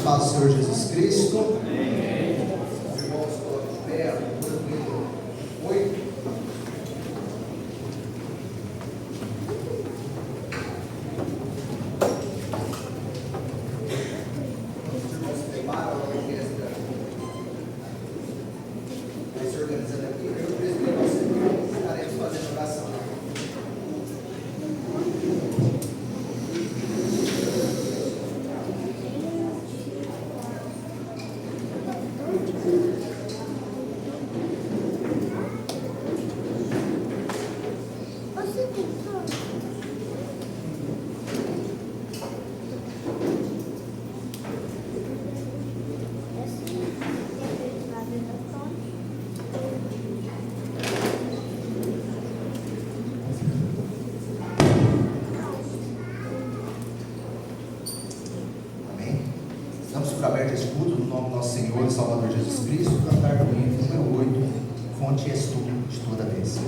paz do Senhor Jesus Cristo. Amém. Irmãos, coloque de pé, tranquilo. 8. Os irmãos se preparam, a orquestra vai se organizando aqui. Eu preciso de você, estaremos fazendo oração. Aberto escudo no nome do nosso Senhor e Salvador Jesus Cristo, cantar do hino número 8, fonte e estudo de toda vez.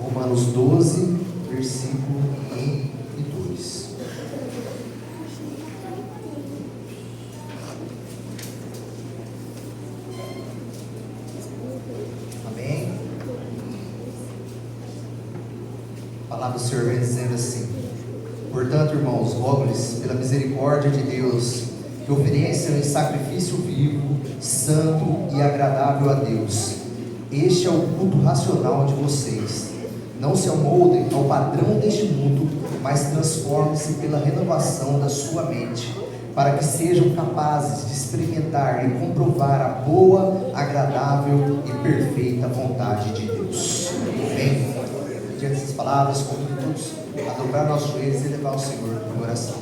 Romanos 12, versículo 1 e 2. Amém? A palavra do Senhor vem dizendo assim: portanto, irmãos, rogo-lhes pela misericórdia de Deus que ofereçam em sacrifício vivo, santo e agradável a Deus. Este é o culto racional de vocês. Não se amoldem ao padrão deste mundo, mas transformem-se pela renovação da sua mente, para que sejam capazes de experimentar e comprovar a boa, agradável e perfeita vontade de Deus. Amém? Diante dessas palavras, convido todos a dobrar nossos joelhos e levar o Senhor para a oração.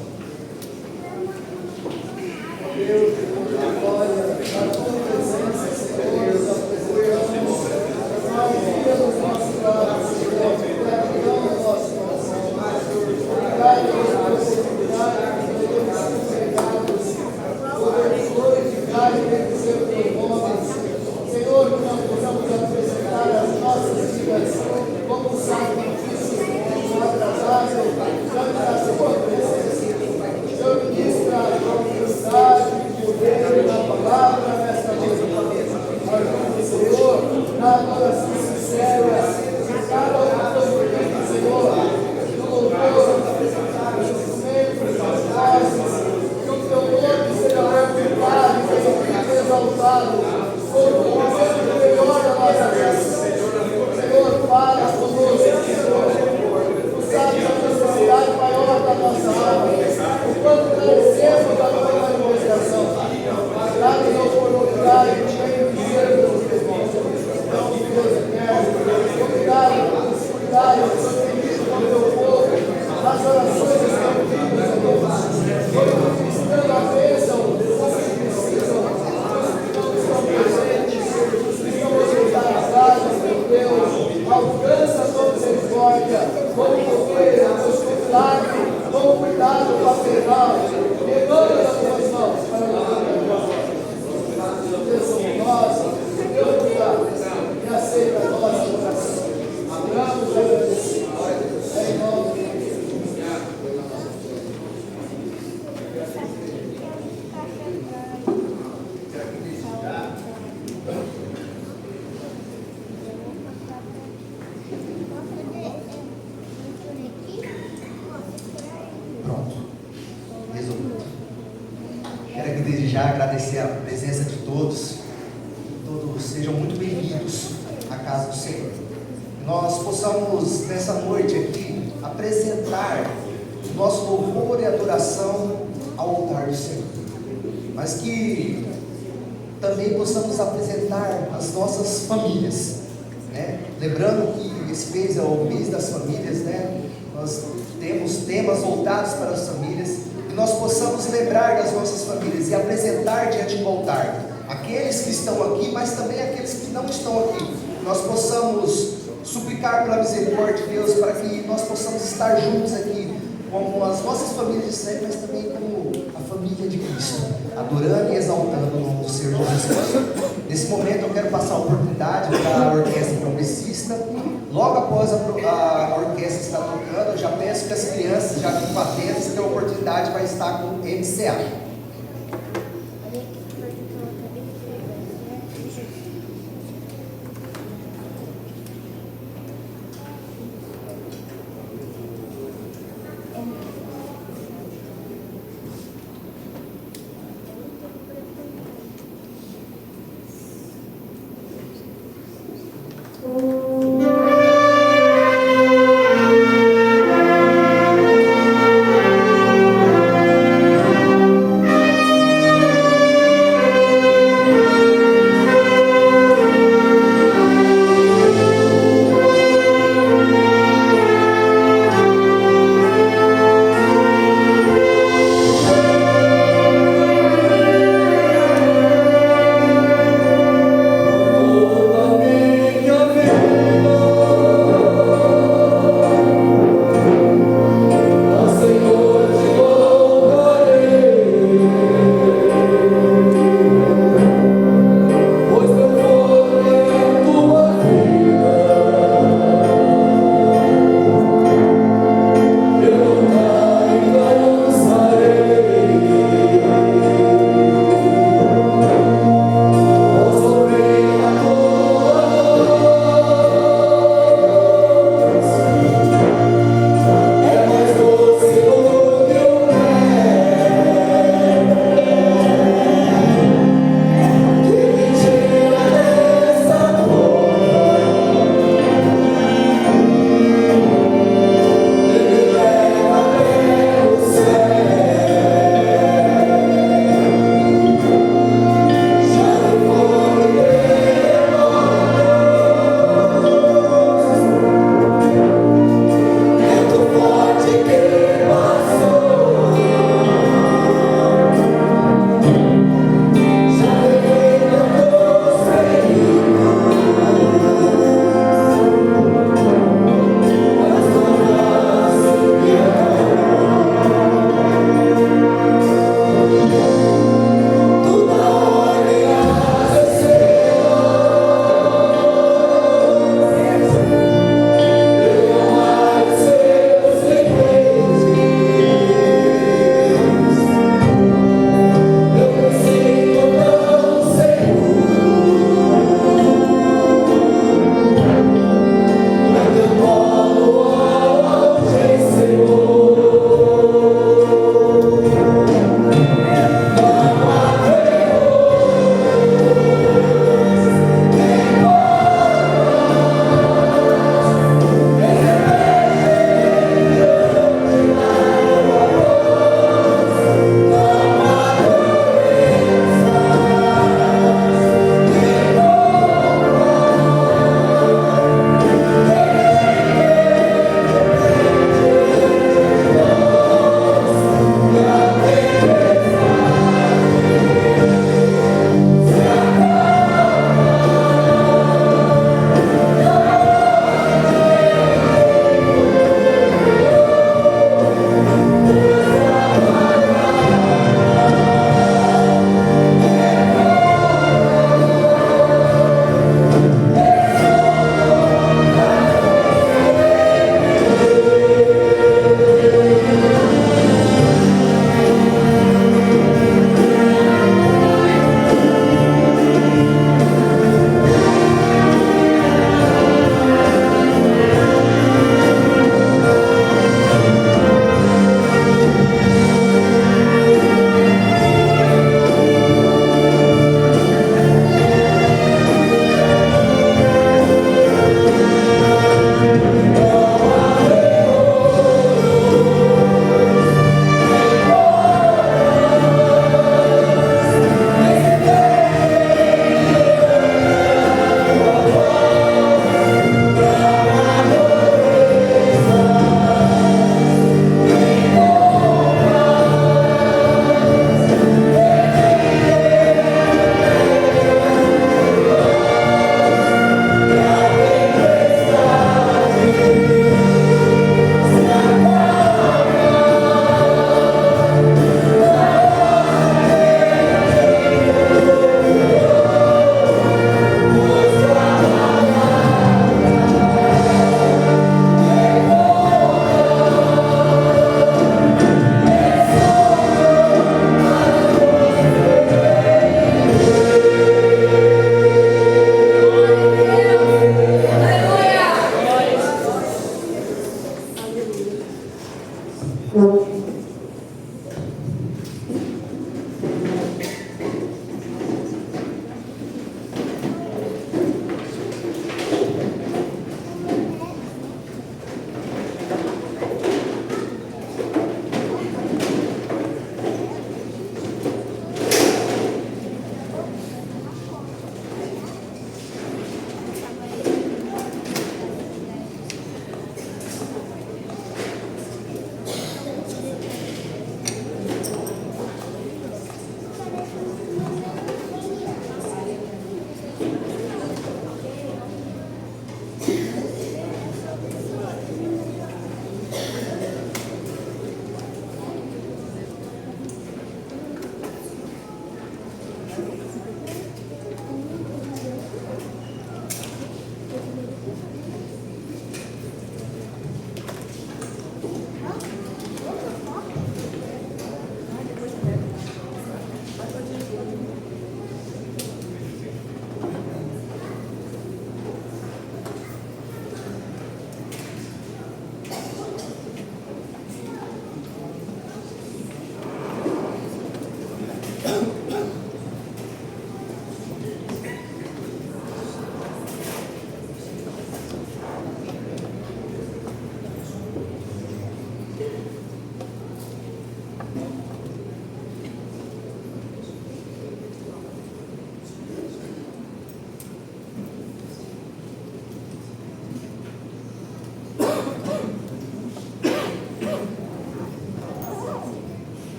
Agradecer a presença de todos. Todos sejam muito bem-vindos à casa do Senhor. Nós possamos nessa noite aqui apresentar o nosso louvor e adoração ao altar do Senhor, mas que também possamos apresentar as nossas famílias, né? Lembrando que esse mês é o mês das famílias, né? Nós temos temas voltados para as famílias. Que nós possamos lembrar das nossas famílias e apresentar diante do altar aqueles que estão aqui, mas também aqueles que não estão aqui. Nós possamos suplicar pela misericórdia de Deus para que nós possamos estar juntos aqui, como as nossas famílias de sangue, mas também como a família de Cristo, adorando e exaltando o nome do Senhor Jesus Cristo. Nesse momento eu quero passar a oportunidade para a orquestra progressista. Logo após a orquestra estar tocando, eu já peço que as crianças já ficam atentas, que a oportunidade vai estar com o MCA.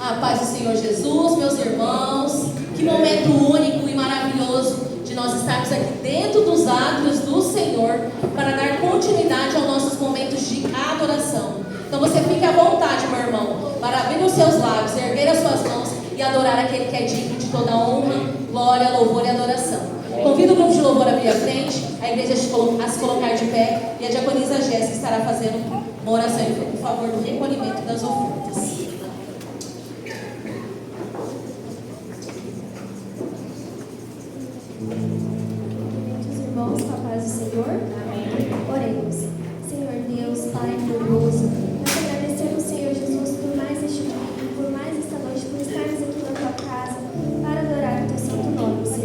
A paz do Senhor Jesus, meus irmãos, que momento único e maravilhoso de nós estarmos aqui dentro dos átrios do Senhor para dar continuidade aos nossos momentos de adoração. Então você fique à vontade, meu irmão, para abrir os seus lábios, erguer as suas mãos e adorar aquele que é digno de toda honra, glória, louvor e adoração. Convido o grupo de louvor a vir à frente, a igreja a se colocar de pé e a diaconisa Jéssica estará fazendo uma oração em favor do recolhimento das ofertas. Irmãos, com a paz do Senhor. Amém. Oremos. Senhor Deus, Pai glorioso, nós agradecemos, Senhor Jesus, por mais este domingo, por mais esta noite, por estarmos aqui na tua casa para adorar o teu santo nome, Senhor.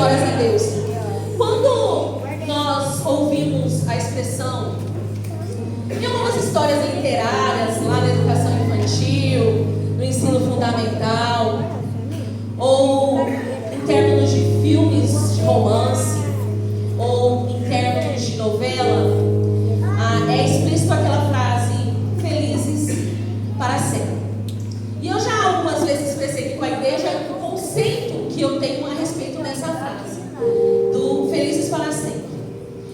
glórias a Deus. Quando nós ouvimos a expressão, em algumas histórias literárias, lá na educação infantil, no ensino fundamental, ou em termos de filmes de romance, ou em termos de novela, é explícito aquela frase, felizes para sempre. E eu já algumas vezes expressei aqui com a igreja o conceito que eu tenho a respeito dessa frase, do felizes para sempre.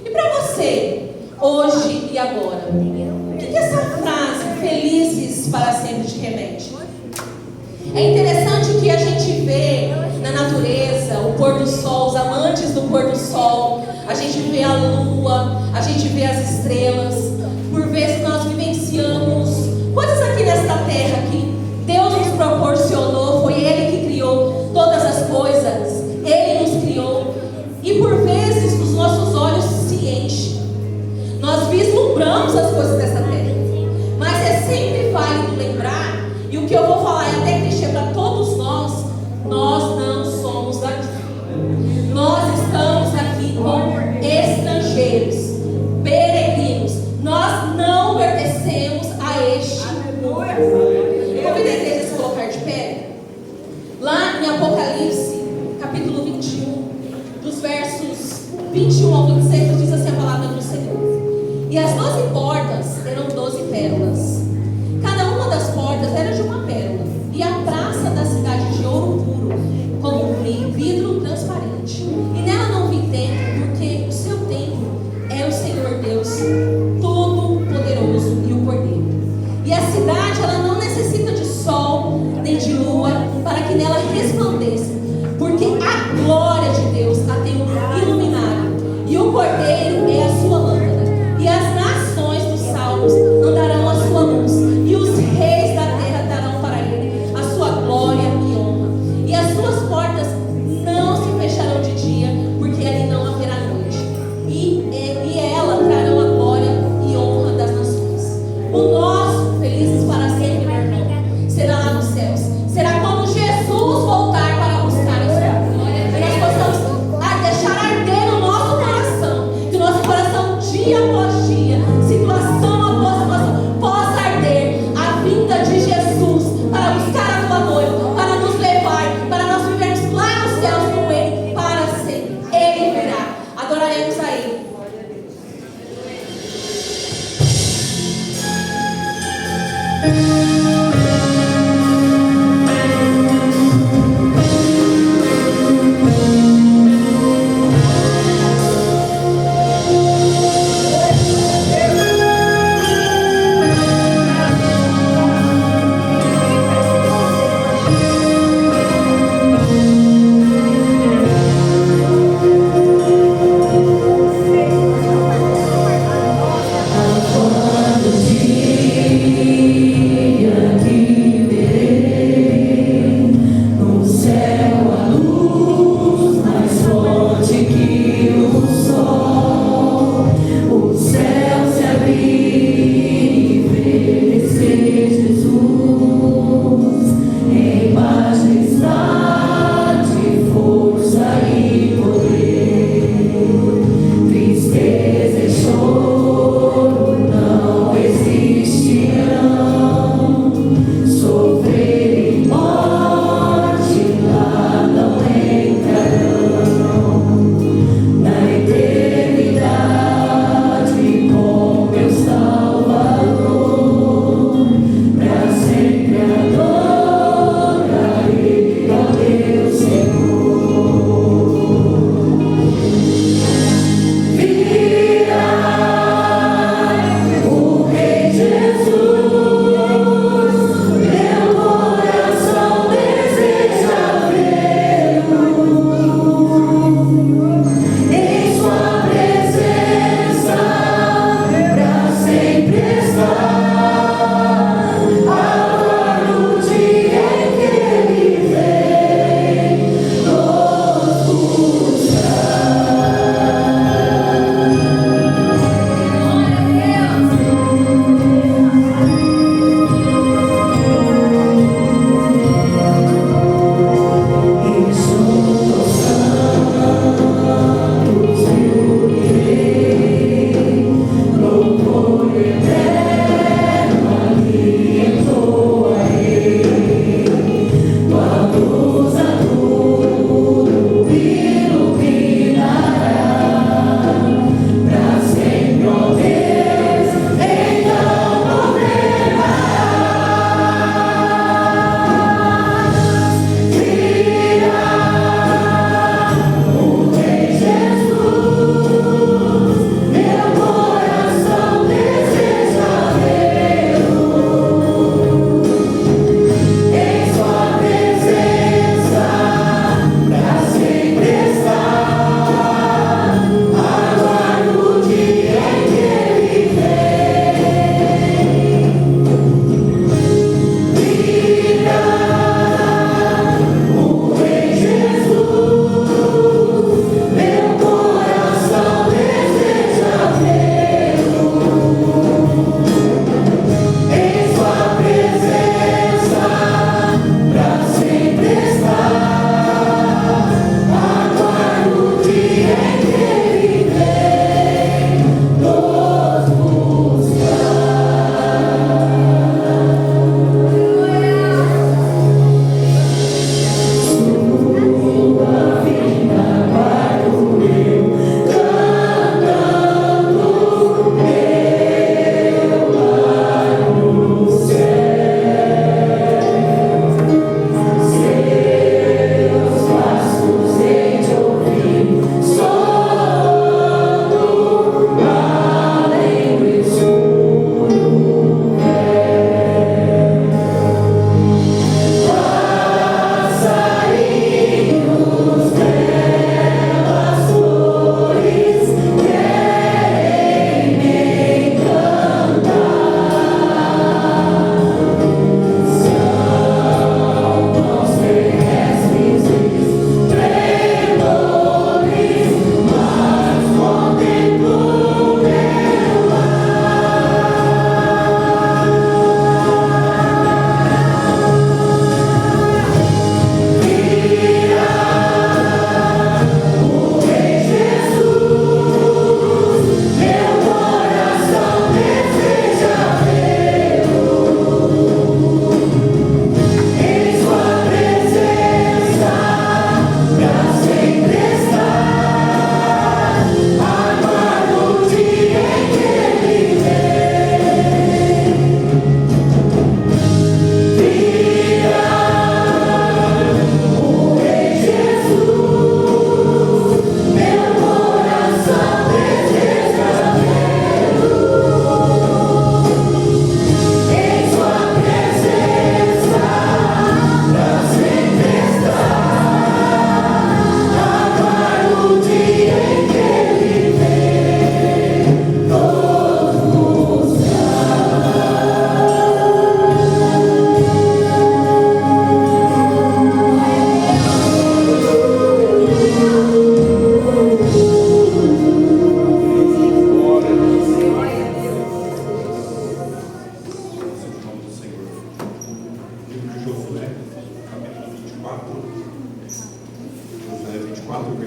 E para você, hoje e agora, o que essa frase, felizes para sempre, te remete? É interessante que a gente vê na natureza o pôr do sol, os amantes do pôr do sol, a gente vê a lua, a gente vê as estrelas. Por vezes nós vivenciamos coisas aqui nesta terra que Deus nos proporcionou, foi Ele que criou todas as coisas, Ele nos criou, e por vezes os nossos olhos se enchem. Nós vislumbramos as coisas dessa terra, mas é sempre válido lembrar, e o que eu vou falar é até clichê para todos nós não somos daqui. Nós estamos aqui como estrangeiros, peregrinos. Nós não pertencemos a este mundo. Eu convido a igreja a se colocar de pé. Lá em Apocalipse, capítulo 21, dos versos 21 ao 26, diz assim a palavra do Senhor. E as 12 portas eram 12 pérolas. Cada uma das portas era de uma pérola. E a praça da cidade de ouro puro, como um vidro transparente. E nela não vi templo, porque o seu templo é o Senhor Deus Todo-Poderoso e o Cordeiro. E a cidade, ela não necessita de sol nem de lua para que nela resplandeça, porque a glória de Deus a tem iluminado, e o Cordeiro é a sua lâmpada, e as nações do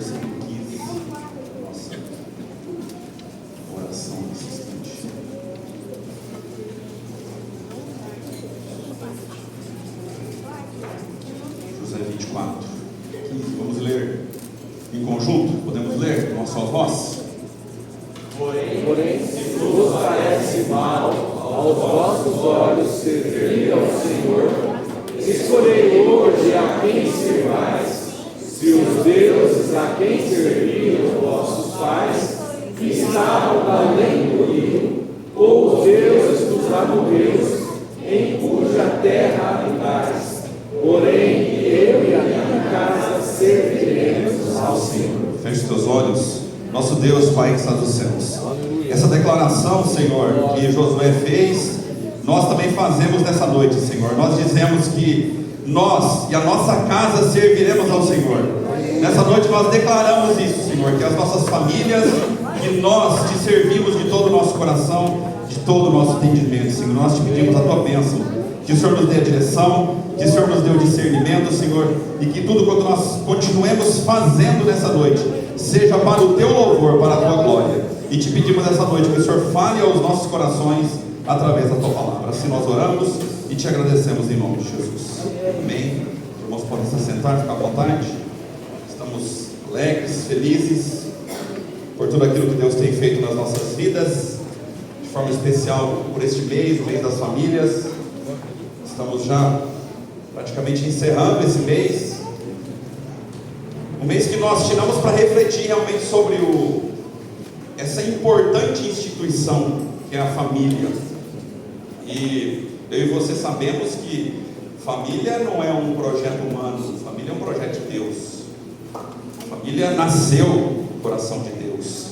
versículo 15, nossa oração nesse instante. Josué 24, 15, vamos ler em conjunto? Podemos ler com a sua voz? Porém, se vos parece mal aos vossos olhos servir ao Senhor, escolhei hoje a quem servais, se os deuses a quem serviam vossos pais estavam além do rio, ou os deuses dos amorreus, em cuja terra habitais. Porém, eu e a minha casa serviremos ao Senhor. Feche os teus olhos. Nosso Deus, Pai que está nos céus. Essa declaração, Senhor, que Josué fez, nós também fazemos nessa noite, Senhor. Nós dizemos que nós e a nossa casa serviremos ao Senhor. Nessa noite nós declaramos isso, Senhor, que as nossas famílias, que nós te servimos de todo o nosso coração, de todo o nosso entendimento, Senhor. Nós te pedimos a tua bênção, que o Senhor nos dê a direção, que o Senhor nos dê o discernimento, Senhor, e que tudo quanto nós continuemos fazendo nessa noite seja para o teu louvor, para a tua glória. E te pedimos essa noite que o Senhor fale aos nossos corações através da tua palavra. Assim nós oramos e te agradecemos em nome de Jesus. Amém. Os irmãos podem se assentar, ficar à vontade. Estamos alegres, felizes por tudo aquilo que Deus tem feito nas nossas vidas, de forma especial por este mês, o mês das famílias. Estamos já praticamente encerrando esse mês, um mês que nós tiramos para refletir realmente sobre essa importante instituição que é a família. E eu e você sabemos que família não é um projeto humano, família é um projeto de Deus. A família nasceu no coração de Deus.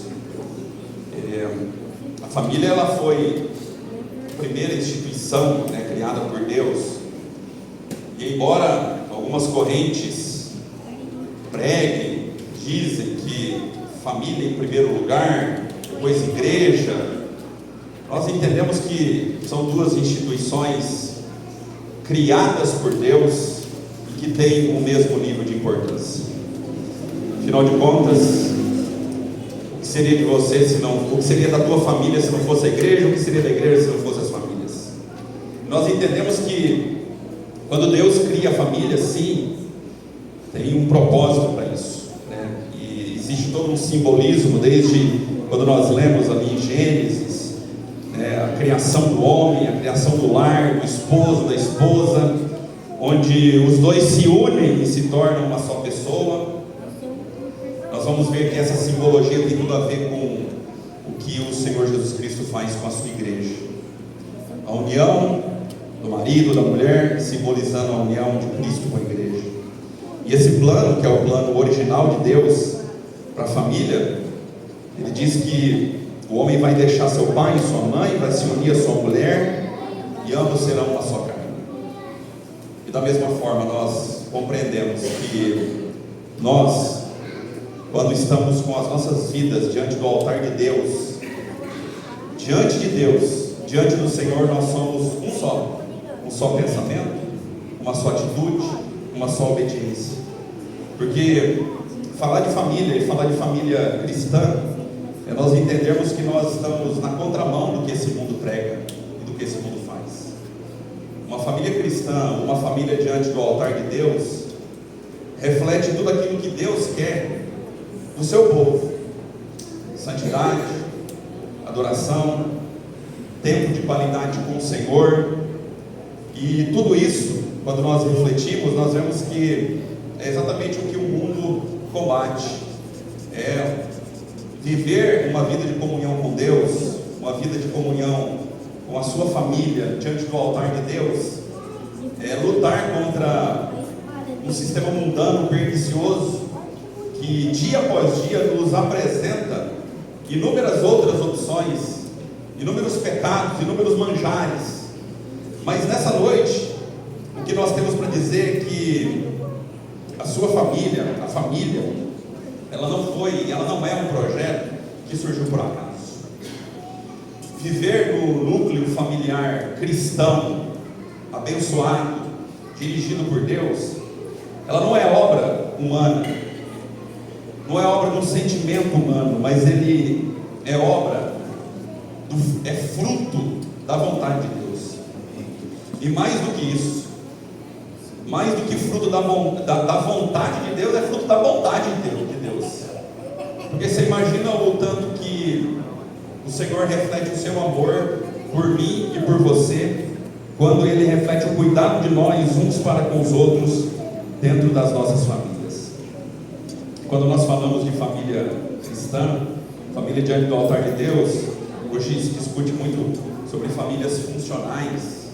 A família ela foi a primeira instituição, criada por Deus. E embora algumas correntes preguem, dizem que família em primeiro lugar, depois igreja, nós entendemos que são duas instituições criadas por Deus e que têm o mesmo nível de importância. Afinal de contas, o que seria de você se não, o que seria da tua família se não fosse a igreja, o que seria da igreja se não fosse as famílias? Nós entendemos que quando Deus cria a família, sim, tem um propósito para isso, E existe todo um simbolismo, desde quando nós lemos ali em Gênesis, a criação do homem, a criação do lar, do esposo, da esposa, onde os dois se unem e se tornam uma só pessoa. Nós vamos ver que essa simbologia tem tudo a ver com o que o Senhor Jesus Cristo faz com a sua igreja. A união do marido, da mulher, simbolizando a união de Cristo com a igreja. E esse plano, que é o plano original de Deus para a família, ele diz que o homem vai deixar seu pai e sua mãe, vai se unir à sua mulher, e ambos serão uma só carne. E da mesma forma nós compreendemos que nós, quando estamos com as nossas vidas diante do altar de Deus, diante do Senhor, nós somos um só pensamento, uma só atitude, uma só obediência. Porque falar de família e falar de família cristã é nós entendermos que nós estamos na contramão do que esse mundo prega e do que esse mundo faz. Uma família cristã, uma família diante do altar de Deus, reflete tudo aquilo que Deus quer do seu povo: santidade, adoração, tempo de qualidade com o Senhor. E tudo isso, quando nós refletimos, nós vemos que é exatamente o que o mundo combate: é viver uma vida de comunhão com Deus, uma vida de comunhão com a sua família diante do altar de Deus, é lutar contra um sistema mundano pernicioso que dia após dia nos apresenta inúmeras outras opções, inúmeros pecados, inúmeros manjares. Mas nessa noite, o que nós temos para dizer é que a sua família, a família, ela não é um projeto que surgiu por acaso. Viver no núcleo familiar cristão, abençoado, dirigido por Deus, ela não é obra humana, não é obra de um sentimento humano, mas ele é obra, é fruto da vontade de Deus. E mais do que isso, mais do que fruto da vontade de Deus, é fruto da bondade de Deus. Porque você imagina o tanto que o Senhor reflete o seu amor por mim e por você, quando Ele reflete o cuidado de nós uns para com os outros dentro das nossas famílias. Quando nós falamos de família cristã, família diante do altar de Deus, hoje se discute muito sobre famílias funcionais,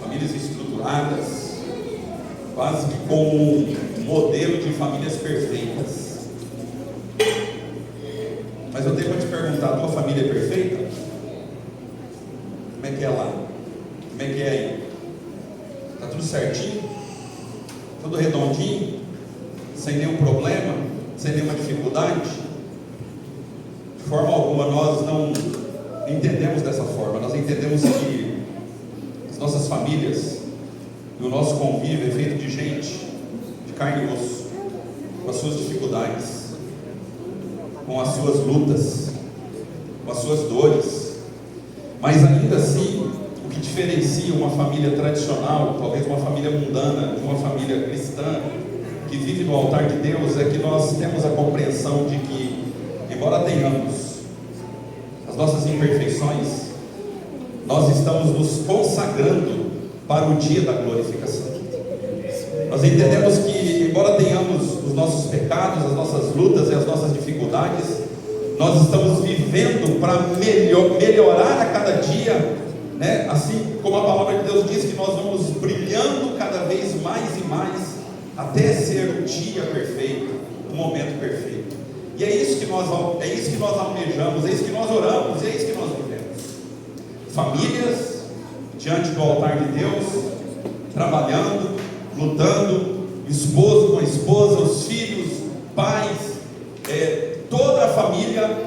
famílias estruturadas, quase que como um modelo de famílias perfeitas. Mas eu tenho para te perguntar, a tua família é perfeita? Como é que é lá? Como é que é aí? Está tudo certinho? Tudo redondinho? Sem nenhum problema? Sem nenhuma dificuldade? De forma alguma nós não entendemos dessa forma. Nós entendemos que as nossas famílias e o nosso convívio é feito de gente, de carne e osso, com as suas dificuldades, com as suas lutas, com as suas dores. Mas ainda assim, o que diferencia uma família tradicional, talvez uma família mundana, de uma família cristã, que vive no altar de Deus, é que nós temos a compreensão de que, embora tenhamos as nossas imperfeições, nós estamos nos consagrando para o dia da glorificação. Nós entendemos que, embora tenhamos os nossos pecados, as nossas lutas e as nossas dificuldades, nós estamos vivendo para melhorar a cada dia, né? Assim como a palavra de Deus diz que nós vamos brilhando cada vez mais e mais, até ser o dia perfeito, o momento perfeito. E é isso que nós almejamos, é isso que nós oramos, é isso que nós vivemos. Famílias diante do altar de Deus, trabalhando, lutando, esposo com a esposa, os filhos, pais, toda a família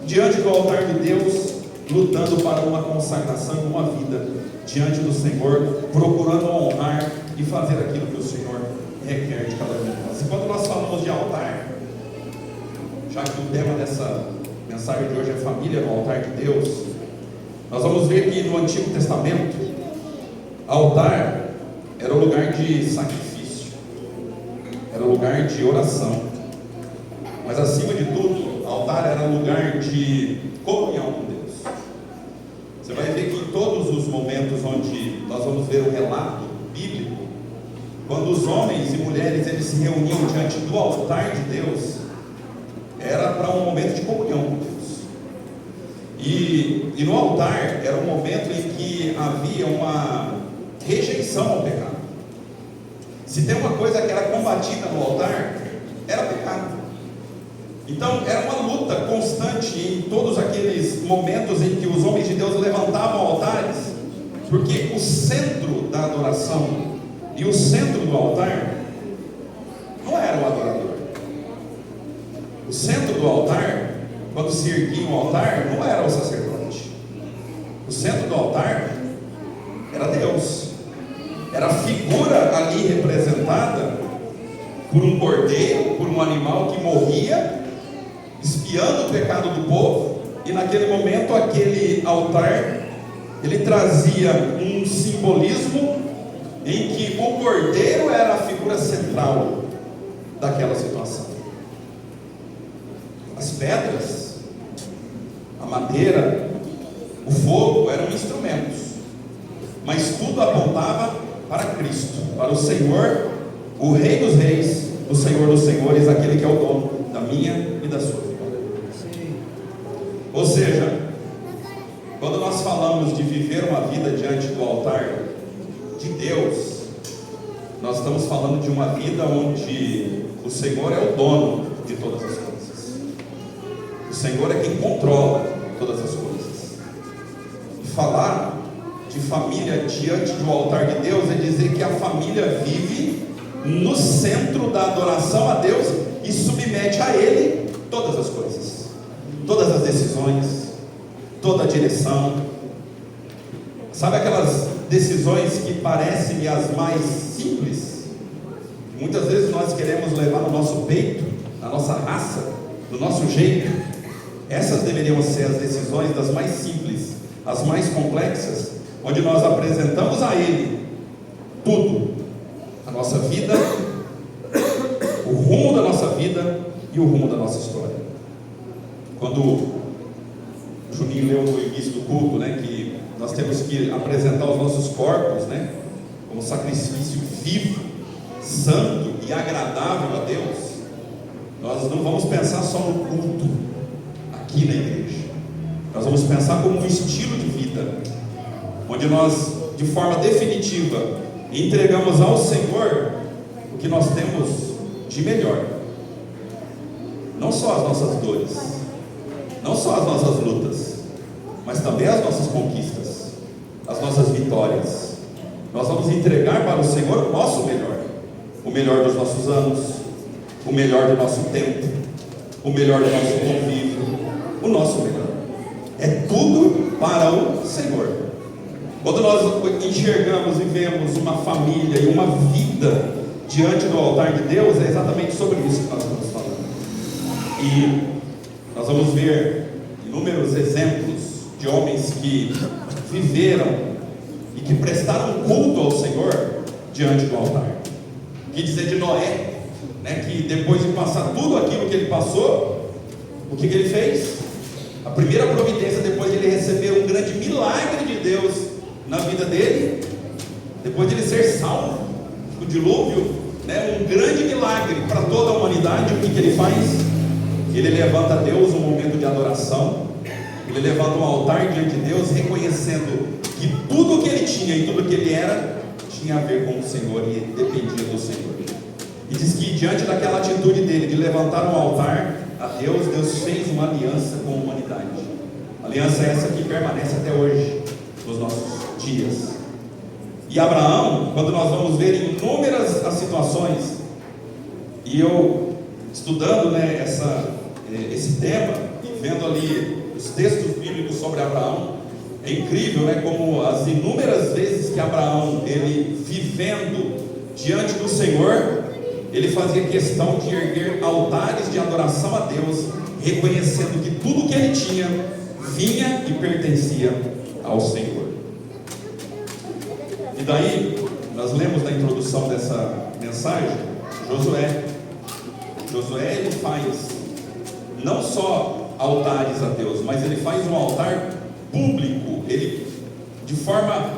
diante do altar de Deus, lutando para uma consagração, uma vida diante do Senhor, procurando honrar e fazer aquilo que o Senhor requer de cada um de nós. E quando nós falamos de altar, já que o tema dessa mensagem de hoje é família no altar de Deus, nós vamos ver que no Antigo Testamento, altar era o lugar de sacrifício, era o lugar de oração, mas acima de tudo, altar era um lugar de comunhão com Deus. Você vai ver que em todos os momentos onde nós vamos ver o relato bíblico, quando os homens e mulheres eles se reuniam diante do altar de Deus, era para um momento de comunhão com Deus. E no altar era um momento em que havia uma rejeição ao pecado. Se tem uma coisa que era combatida no altar, era pecado. Então era uma luta constante em todos aqueles momentos em que os homens de Deus levantavam altares, porque o centro da adoração e o centro do altar não era o adorador. O centro do altar, quando se erguia um altar, não era o sacerdote. O centro do altar era Deus. Era a figura ali representada por um cordeiro, por um animal que morria, expiando o pecado do povo. E naquele momento, aquele altar, ele trazia um simbolismo em que o cordeiro era a figura central daquela situação. As pedras, a madeira, o fogo eram instrumentos, mas tudo apontava para Cristo, para o Senhor, o Rei dos Reis, o Senhor dos Senhores, aquele que é o dono da minha e da sua vida. Ou seja, quando nós falamos de viver uma vida diante do altar de Deus, nós estamos falando de uma vida onde o Senhor é o dono de todas as coisas. O Senhor é quem controla todas as coisas. E falar de família diante do altar de Deus é dizer que a família vive no centro da adoração a Deus e submete a Ele todas as coisas, todas as decisões, toda a direção. Sabe aquelas decisões que parecem as mais simples? Muitas vezes nós queremos levar no nosso peito na nossa raça, do nosso jeito, essas deveriam ser as decisões das mais simples, as mais complexas, onde nós apresentamos a Ele tudo, a nossa vida, o rumo da nossa vida e o rumo da nossa história. Quando o Juninho leu no início do culto, né, que nós temos que apresentar os nossos corpos, né, como sacrifício vivo, santo e agradável a Deus, nós não vamos pensar só no culto aqui na igreja. Nós vamos pensar como um estilo de vida, onde nós, de forma definitiva, entregamos ao Senhor o que nós temos de melhor. Não só as nossas dores, não só as nossas lutas, mas também as nossas conquistas, as nossas vitórias. Nós vamos entregar para o Senhor o melhor dos nossos anos, o melhor do nosso tempo, o melhor do nosso convívio, o nosso melhor. É tudo para o Senhor. Quando nós enxergamos e vemos uma família e uma vida diante do altar de Deus, é exatamente sobre isso que nós estamos falando. E nós vamos ver inúmeros exemplos de homens que viveram e que prestaram culto ao Senhor diante do altar. Que dizer de Noé, né, que depois de passar tudo aquilo que ele passou, o que ele fez? A primeira providência, depois de ele receber um grande milagre de Deus na vida dele, depois de ele ser salvo do dilúvio, né, um grande milagre para toda a humanidade, o que ele faz? Ele levanta a Deus um momento de adoração, ele levanta um altar diante de Deus, reconhecendo que tudo o que ele tinha e tudo o que ele era tinha a ver com o Senhor e dependia do Senhor. E diz que diante daquela atitude dele de levantar um altar a Deus, Deus fez uma aliança com a humanidade. Aliança essa que permanece até hoje nos nossos dias. E Abraão, quando nós vamos ver inúmeras as situações, e eu estudando, né, esse tema e vendo ali os textos bíblicos sobre Abraão, é incrível, né, como as inúmeras vezes que Abraão, ele vivendo diante do Senhor, ele fazia questão de erguer altares de adoração a Deus, reconhecendo que tudo que ele tinha vinha e pertencia ao Senhor. E daí, nós lemos na introdução dessa mensagem, Josué. Josué, ele faz não só altares a Deus, mas ele faz um altar público. Ele, de forma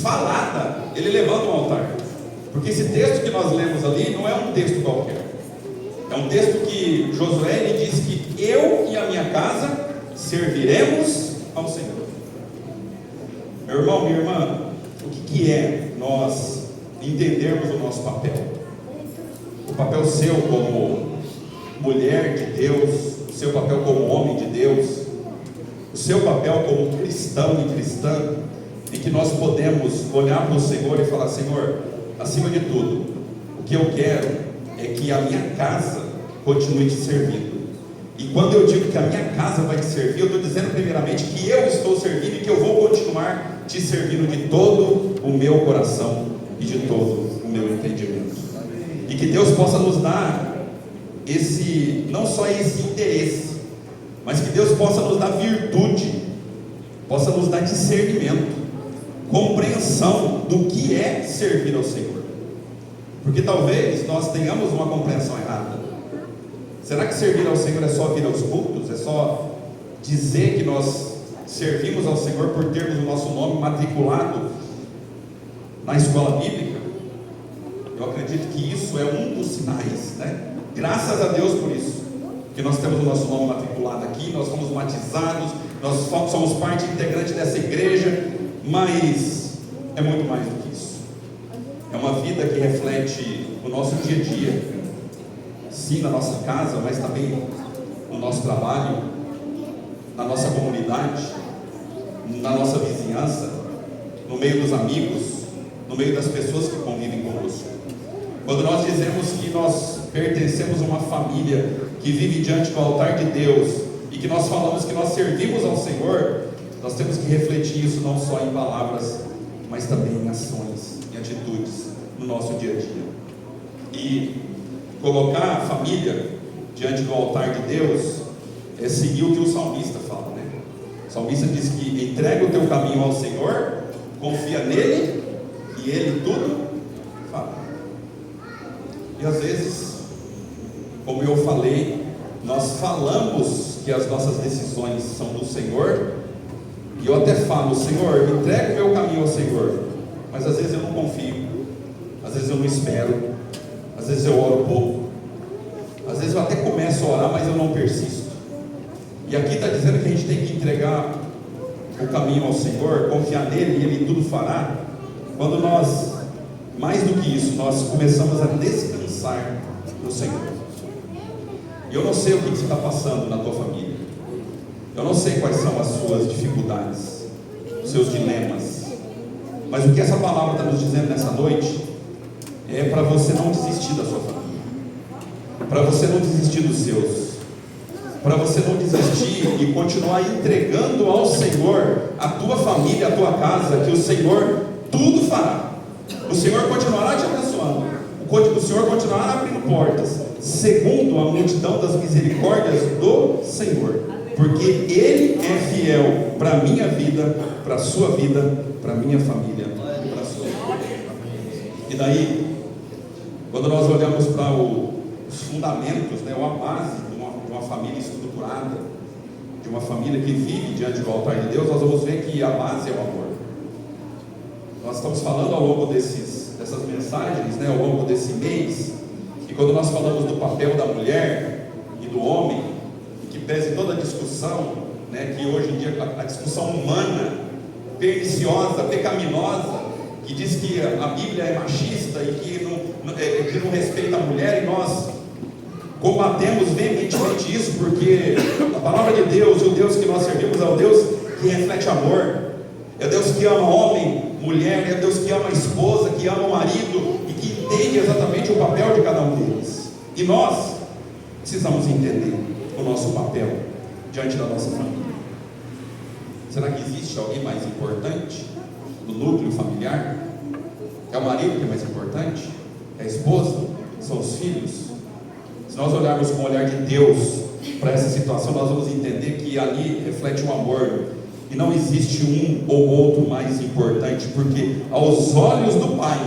falada, ele levanta um altar. Porque esse texto que nós lemos ali não é um texto qualquer. É um texto que Josué, ele diz que eu e a minha casa serviremos ao Senhor. Meu irmão, minha irmã, o que é nós entendermos o nosso papel? O papel seu como mulher de Deus, o seu papel como homem de Deus, o seu papel como cristão e cristã, em que nós podemos olhar para o Senhor e falar: Senhor, acima de tudo, o que eu quero é que a minha casa continue te servindo. E quando eu digo que a minha casa vai te servir, eu estou dizendo primeiramente que eu estou servindo e que eu vou continuar te servindo de todo o meu coração e de todo o meu entendimento. E que Deus possa nos dar não só esse interesse, mas que Deus possa nos dar virtude, possa nos dar discernimento, compreensão do que é servir ao Senhor. Porque talvez nós tenhamos uma compreensão errada. Será que servir ao Senhor é só vir aos cultos? É só dizer que nós servimos ao Senhor por termos o nosso nome matriculado na escola bíblica? Eu acredito que isso é um dos sinais, né? Graças a Deus por isso, que nós temos o nosso nome matriculado aqui, nós fomos batizados, nós somos parte integrante dessa igreja, mas é muito mais do que isso. É uma vida que reflete o nosso dia a dia, sim, na nossa casa, mas também no nosso trabalho, na nossa comunidade, na nossa vizinhança, no meio dos amigos, no meio das pessoas que convivem conosco. Quando nós dizemos que nós pertencemos a uma família que vive diante do altar de Deus e que nós falamos que nós servimos ao Senhor, nós temos que refletir isso não só em palavras, mas também em ações, em atitudes, no nosso dia a dia. E colocar a família diante do altar de Deus é seguir o que o salmista fala, né? O salmista diz que entrega o teu caminho ao Senhor, confia nele e ele tudo fará. E às vezes, como eu falei, nós falamos que as nossas decisões são do Senhor, e eu até falo: Senhor, entrega o meu caminho ao Senhor, mas às vezes eu não confio, às vezes eu não espero, às vezes eu oro pouco, às vezes eu até começo a orar, mas eu não persisto. E aqui está dizendo que a gente tem que entregar o caminho ao Senhor, confiar nele e ele tudo fará. Quando nós, mais do que isso, nós começamos a descansar no Senhor. E eu não sei o que você está passando na tua família, eu não sei quais são as suas dificuldades, os seus dilemas, mas o que essa palavra está nos dizendo nessa noite é para você não desistir da sua família, para você não desistir dos seus, para você não desistir e continuar entregando ao Senhor a tua família, a tua casa, que o Senhor tudo fará. O Senhor continuará te abençoando, o Senhor continuará abrindo portas, segundo a multidão das misericórdias do Senhor, porque Ele é fiel para a minha vida, para a sua vida, para a minha família, para a sua vida. E daí, quando nós olhamos para os fundamentos, né, ou a base de uma família estruturada, de uma família que vive diante do altar de Deus, nós vamos ver que a base é o amor. Nós estamos falando ao longo dessas mensagens, né, ao longo desse mês, e quando nós falamos do papel da mulher e do homem, que pese toda a discussão, né, que hoje em dia a discussão humana, perniciosa, pecaminosa, que diz que a Bíblia é machista e que não respeita a mulher, e nós combatemos veementemente isso, porque a palavra de Deus, o Deus que nós servimos é o Deus que reflete amor, é Deus que ama homem, mulher, é Deus que ama a esposa, que ama o marido e que entende exatamente o papel de cada um deles. E nós precisamos entender o nosso papel diante da nossa família. Será que existe alguém mais importante no núcleo familiar? É o marido que é mais importante? É a esposa? São os filhos? Se nós olharmos com o olhar de Deus para essa situação, nós vamos entender que ali reflete um amor, e não existe um ou outro mais importante, porque aos olhos do Pai,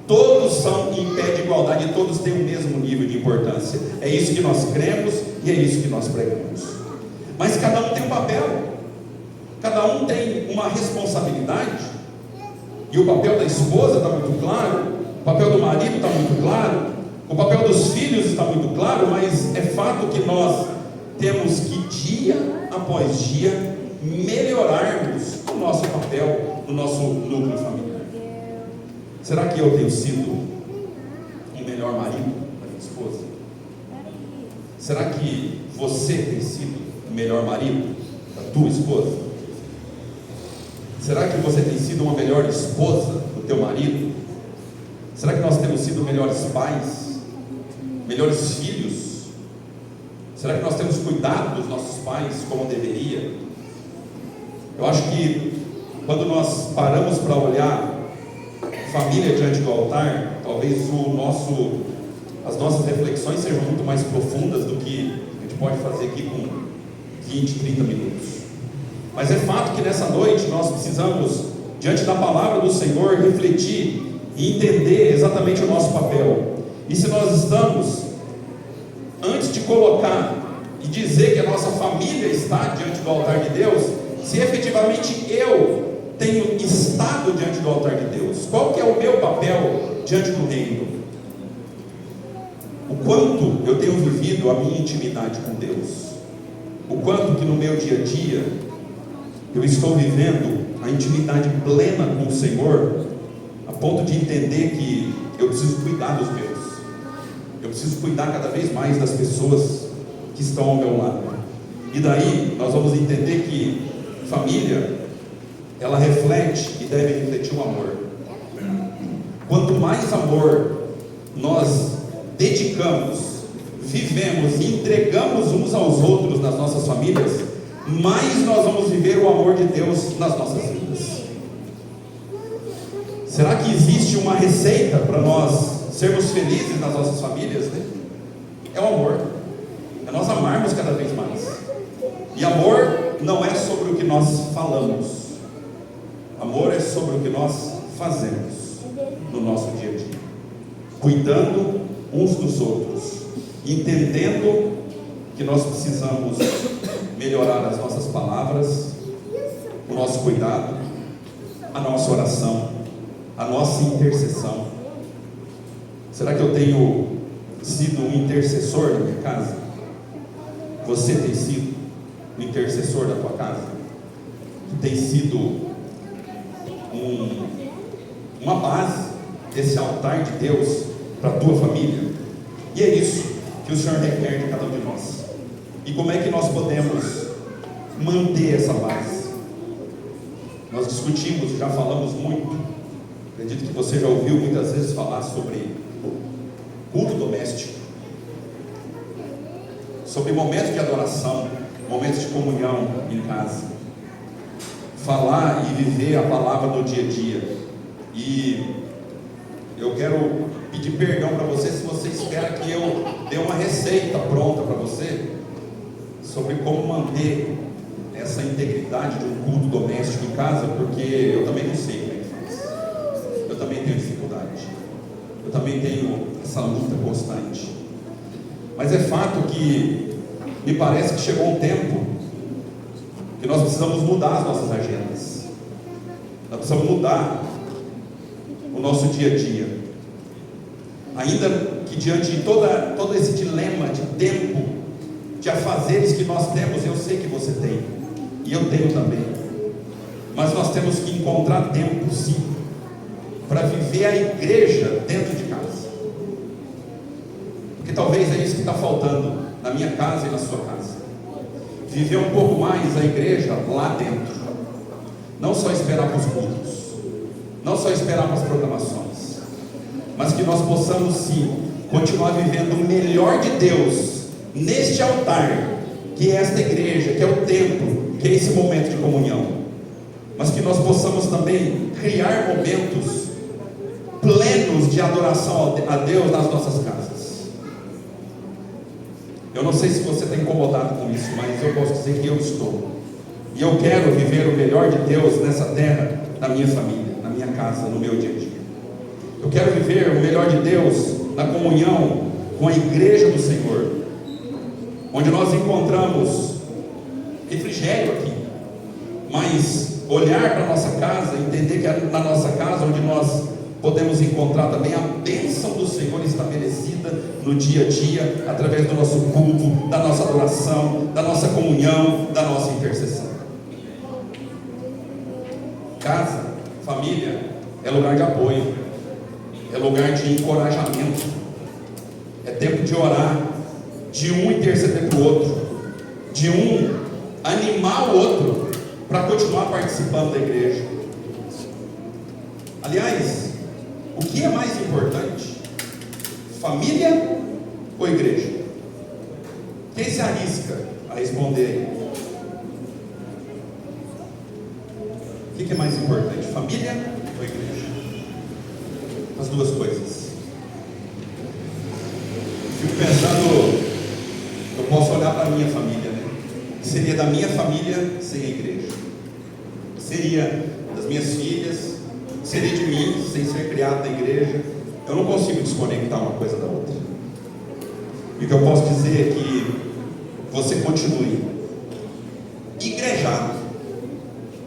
todos são em pé de igualdade, todos têm o mesmo nível de importância. É isso que nós cremos e é isso que nós pregamos. Mas cada um tem um papel, cada um tem uma responsabilidade, e o papel da esposa está muito claro, o papel do marido está muito claro, o papel dos filhos está muito claro, mas é fato que nós temos que dia após dia melhorarmos o nosso papel no nosso núcleo familiar. Será que eu tenho sido um melhor marido para minha esposa? Será que você tem sido o melhor marido para tua esposa? Será que você tem sido uma melhor esposa para o teu marido? Será que nós temos sido melhores pais, melhores filhos? Será que nós temos cuidado dos nossos pais como deveria? Eu acho que quando nós paramos para olhar família diante do altar, talvez as nossas reflexões sejam muito mais profundas do que a gente pode fazer aqui com 20, 30 minutos. Mas é fato que nessa noite nós precisamos, diante da palavra do Senhor, refletir e entender exatamente o nosso papel. E se nós estamos, antes de colocar e dizer que a nossa família está diante do altar de Deus, se efetivamente eu tenho estado diante do altar de Deus, qual que é o meu papel diante do reino? O quanto eu tenho vivido a minha intimidade com Deus, o quanto que no meu dia a dia eu estou vivendo a intimidade plena com o Senhor, a ponto de entender que eu preciso cuidar dos meus, eu preciso cuidar cada vez mais das pessoas que estão ao meu lado. E daí nós vamos entender que família, ela reflete e deve refletir o amor. Quanto mais amor nós dedicamos, vivemos e entregamos uns aos outros nas nossas famílias, mais nós vamos viver o amor de Deus nas nossas vidas. Será que existe uma receita para nós sermos felizes nas nossas famílias, né? é o amor. É nós amarmos cada vez mais. E amor não é sobre o que nós falamos. Amor é sobre o que nós fazemos no nosso dia a dia, cuidando uns dos outros, entendendo que nós precisamos melhorar as nossas palavras, o nosso cuidado, a nossa oração, a nossa intercessão. Será que eu tenho sido um intercessor na minha casa? Você tem sido um intercessor da tua casa? Que tem sido uma base desse altar de Deus para a tua família? E é isso que o Senhor requer de cada um de nós. E como é que nós podemos manter essa base? Nós discutimos, já falamos muito, acredito que você já ouviu muitas vezes falar sobre culto doméstico, sobre momentos de adoração, momentos de comunhão em casa, falar e viver a palavra no dia a dia. E eu quero pedir perdão para você se você espera que eu dê uma receita pronta para você sobre como manter essa integridade de um culto doméstico em casa, porque eu também não sei como é que faz. Eu também tenho dificuldade. Eu também tenho essa luta constante. Mas é fato que me parece que chegou um tempo que nós precisamos mudar as nossas agendas. Nós precisamos mudar o nosso dia a dia. Ainda que diante de todo esse dilema de tempo, de afazeres que nós temos, eu sei que você tem, e eu tenho também. Mas nós temos que encontrar tempo, sim, para viver a igreja dentro de casa. Porque talvez é isso que está faltando na minha casa e na sua casa. Viver um pouco mais a igreja lá dentro. Não só esperar para os cultos, não só esperar para as programações, mas que nós possamos sim continuar vivendo o melhor de Deus neste altar, que é esta igreja, que é o templo, que é esse momento de comunhão. Mas que nós possamos também criar momentos plenos de adoração a Deus nas nossas casas. Eu não sei se você está incomodado com isso, mas eu posso dizer que eu estou. E eu quero viver o melhor de Deus nessa terra, na minha família, na minha casa, no meu dia a dia. Eu quero viver o melhor de Deus na comunhão com a igreja do Senhor, onde nós encontramos refrigério aqui, mas olhar para a nossa casa, entender que é na nossa casa onde nós podemos encontrar também a bênção do Senhor estabelecida no dia a dia, através do nosso culto, da nossa adoração, da nossa comunhão, da nossa intercessão. Casa, família, é lugar de apoio, é lugar de encorajamento, é tempo de orar, de um interceder para o outro, de um animar o outro para continuar participando da igreja. Aliás, o que é mais importante? Família ou igreja? Quem se arrisca a responder? O que é mais importante? Família ou igreja? As duas coisas. Fico pensando, eu posso olhar para a minha família, né? Seria da minha família sem a igreja. Seria das minhas filhas, seria de mim sem ser criado na igreja. Eu não consigo desconectar uma coisa da outra. E o que eu posso dizer é que você continue igrejado,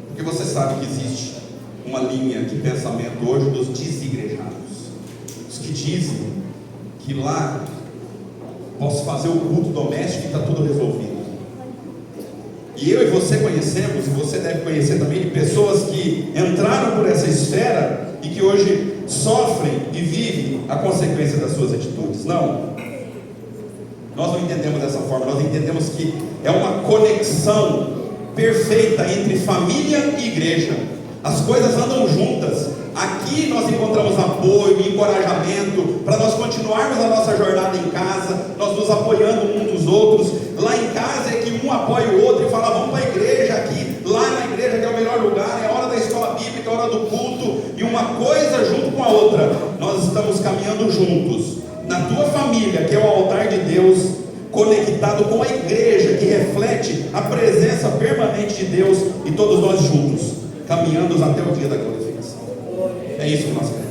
porque você sabe que existe uma linha de pensamento hoje dos desigrejados, os que dizem que lá posso fazer o culto doméstico e está tudo resolvido. E eu e você conhecemos, e você deve conhecer também, de pessoas que entraram por essa esfera e que hoje sofrem e vivem a consequência das suas atitudes. Não, nós não entendemos dessa forma. Nós entendemos que é uma conexão perfeita entre família e igreja. As coisas andam juntas. Aqui nós encontramos apoio e encorajamento para nós continuarmos a nossa jornada em casa, nós nos apoiando uns dos outros. Lá em casa é que um apoia o outro e fala, vamos para a igreja aqui, lá na igreja que é o melhor lugar, é a hora da escola bíblica, é a hora do culto, e uma coisa junto com a outra, nós estamos caminhando juntos, na tua família, que é o altar de Deus, conectado com a igreja, que reflete a presença permanente de Deus, e todos nós juntos, caminhando até o dia da glorificação. É isso que nós queremos.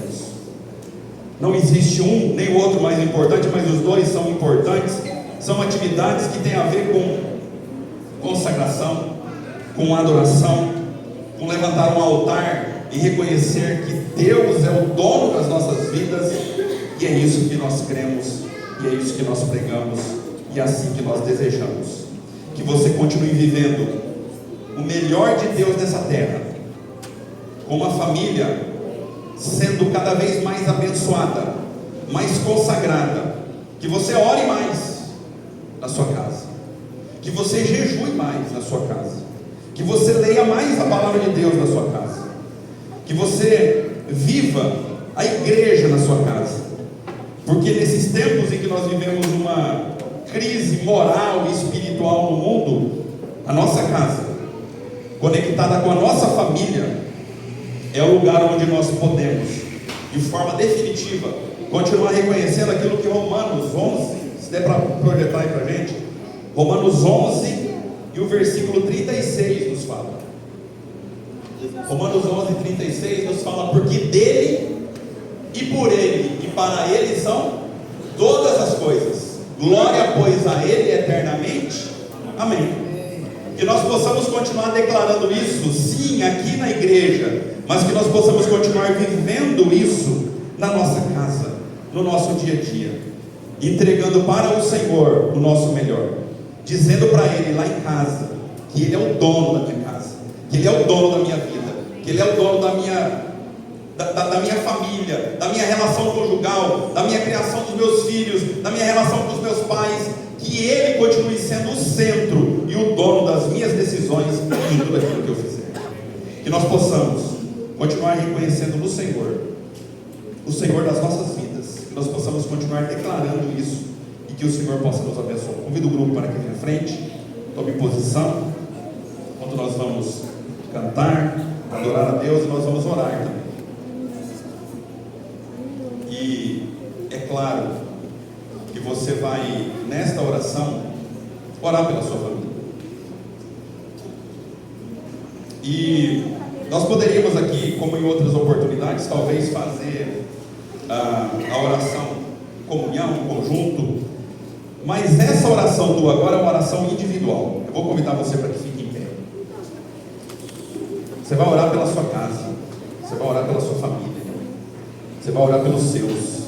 Não existe um nem o outro mais importante, mas os dois são importantes. São atividades que têm a ver com consagração, com adoração, com levantar um altar e reconhecer que Deus é o dono das nossas vidas, e é isso que nós cremos, e é isso que nós pregamos, e é assim que nós desejamos. Que você continue vivendo o melhor de Deus nessa terra, com uma família sendo cada vez mais abençoada, mais consagrada. Que você ore mais na sua casa, que você jejue mais na sua casa, que você leia mais a palavra de Deus na sua casa, que você viva a igreja na sua casa, porque nesses tempos em que nós vivemos uma crise moral e espiritual no mundo, a nossa casa, conectada com a nossa família, é o lugar onde nós podemos, de forma definitiva, continuar reconhecendo aquilo que Romanos 11, se der para projetar aí para a gente, Romanos 11 e o versículo 36 nos fala. Romanos 11, 36 nos fala: porque dele, e por ele, e para ele são todas as coisas. Glória, pois, a ele eternamente. Amém. Que nós possamos continuar declarando isso, sim, aqui na igreja, mas que nós possamos continuar vivendo isso na nossa casa, no nosso dia a dia, entregando para o Senhor o nosso melhor, dizendo para Ele lá em casa que Ele é o dono da minha casa, que Ele é o dono da minha vida, que Ele é o dono da minha família, da minha relação conjugal, da minha criação dos meus filhos, da minha relação com os meus pais, que Ele continue sendo o centro e o dono das minhas decisões e de tudo aquilo que eu fizer. Que nós possamos continuar reconhecendo no Senhor, o Senhor das nossas vidas, que nós possamos continuar declarando isso, e que o Senhor possa nos abençoar. Convido o grupo para que venha à frente, tome posição, enquanto nós vamos cantar, adorar a Deus, e nós vamos orar também. E é claro que você vai, nesta oração, orar pela sua família. E nós poderíamos aqui, como em outras oportunidades, talvez fazer a oração, comunhão, conjunto, mas essa oração tua agora é uma oração individual. Eu vou convidar você para que fique em pé. Você vai orar pela sua casa, você vai orar pela sua família, você vai orar pelos seus.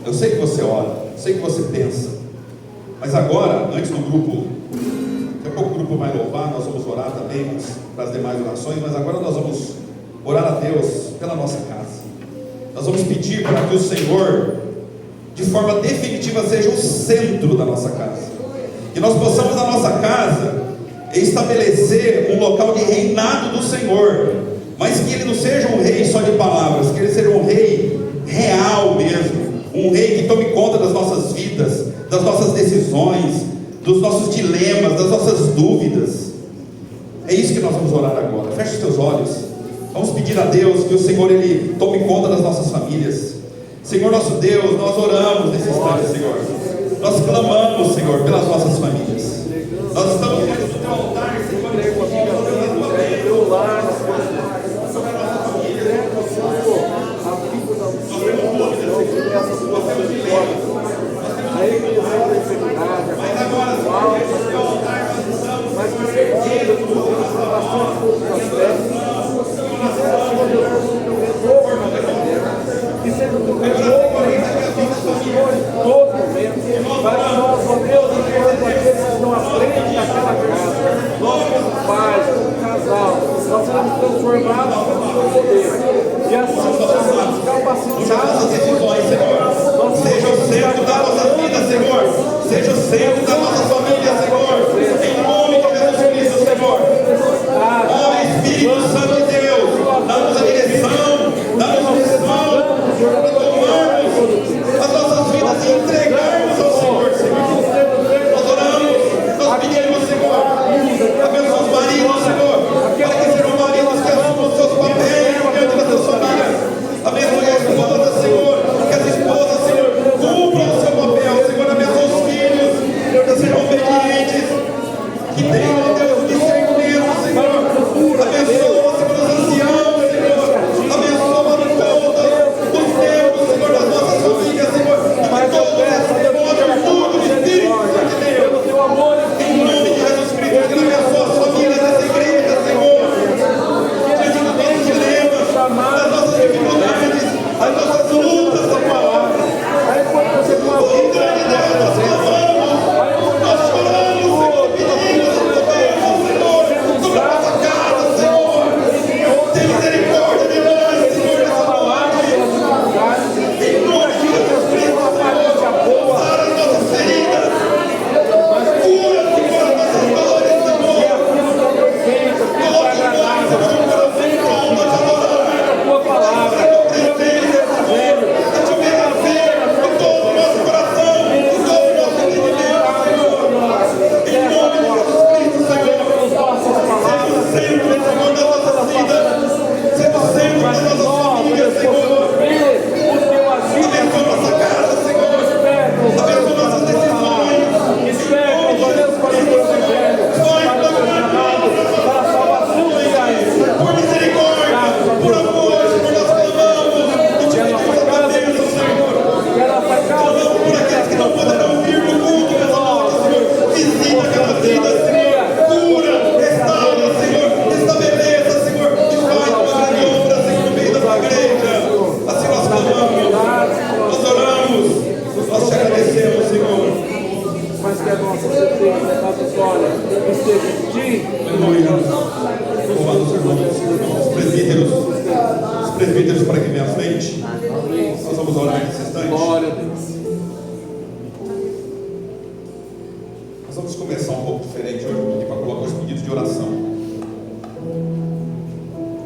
Eu sei que você ora, eu sei que você pensa, mas agora, antes do grupo, daqui a pouco o grupo vai louvar, nós vamos orar também para as demais orações, mas agora nós vamos orar a Deus pela nossa casa. Nós vamos pedir para que o Senhor, de forma definitiva, seja o centro da nossa casa, que nós possamos na nossa casa estabelecer um local de reinado do Senhor, mas que Ele não seja um rei só de palavras, que Ele seja um rei real mesmo, um rei que tome conta das nossas vidas, das nossas decisões, dos nossos dilemas, das nossas dúvidas. É isso que nós vamos orar agora. Feche os teus olhos. Vamos pedir a Deus que o Senhor Ele tome conta das nossas famílias. Senhor nosso Deus, nós oramos nesse instante, Senhor. Nós clamamos, Senhor, pelas nossas famílias. Nós estamos diante do teu altar, Senhor, teu lar, sobre a nossa família. Nós temos dúvidas, nós temos dilemas, a inclusão da enfermidade, mas agora, Senhor, diante do teu altar nós estamos, mas que seja tudo, bastante pouco das festas, que seja o teu retorno em todo momento, para que nós, ó Deus, enquanto aqueles que estão à frente daquela casa, nós como pais, como casal, nós seremos transformados pelo teu poder, e assim nós seremos capacitados, decisões, Senhor, seja o centro da Clamamos por aqueles que não poderão vir no culto nessa noite, Senhor. Visita cada vida, Senhor. Cura, restaura, Senhor. Estabeleça, Senhor. E faz uma grande obra, Senhor, no meio da tua igreja. Assim nós clamamos, nós oramos, nós te agradecemos, Senhor. Mas que a nossa certeza, a vitória esteja em ti. Aleluia. Louvado os irmãos, os presbíteros para que venham à frente. Nós vamos orar nesse instante. Glória a Deus. Nós vamos começar um pouco diferente hoje, porque para colocar os pedidos de oração.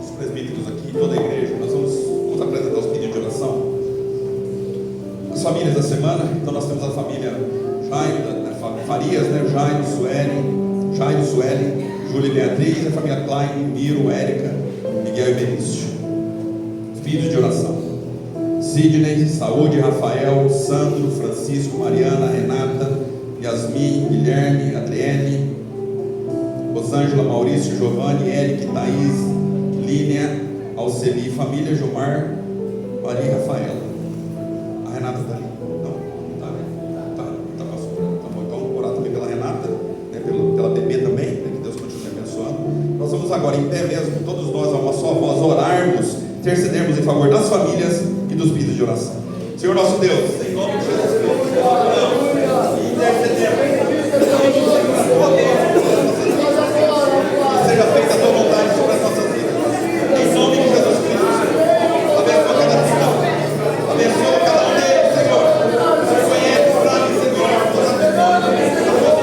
Os presbíteros aqui, toda a igreja, nós vamos apresentar os pedidos de oração. As famílias da semana, então nós temos a família Jairo, Farias, né? Jairo, Sueli, Júlia e Beatriz, a família Klein, Miro, Érica, Miguel e Benício. Pedidos de oração: Sidney, Saúde, Rafael, Sandro, Francisco, Mariana, Renata, Yasmin, Guilherme, Adriene, Rosângela, Maurício, Giovanni, Eric, Thaís, Línia, Alceli, família Gilmar, Maria e Rafaela. A Renata está ali? Não, está, né? Tá passando. Tá bom. Então, orar também pela Renata, né? pela bebê também, né? Que Deus continue abençoando. Nós vamos agora, em pé mesmo, todos nós, a uma só voz, orarmos, intercedermos em favor das famílias e dos pedidos de oração. Senhor nosso Deus, em nome de Jesus Cristo, intercedemos. Seja feita a tua vontade sobre as nossas vidas. Em nome de Jesus Cristo. Abençoa cada cidadão. Abençoa cada um deles, Senhor. Você conhece, sabe, Senhor, a tua dificuldade, a tua necessidade.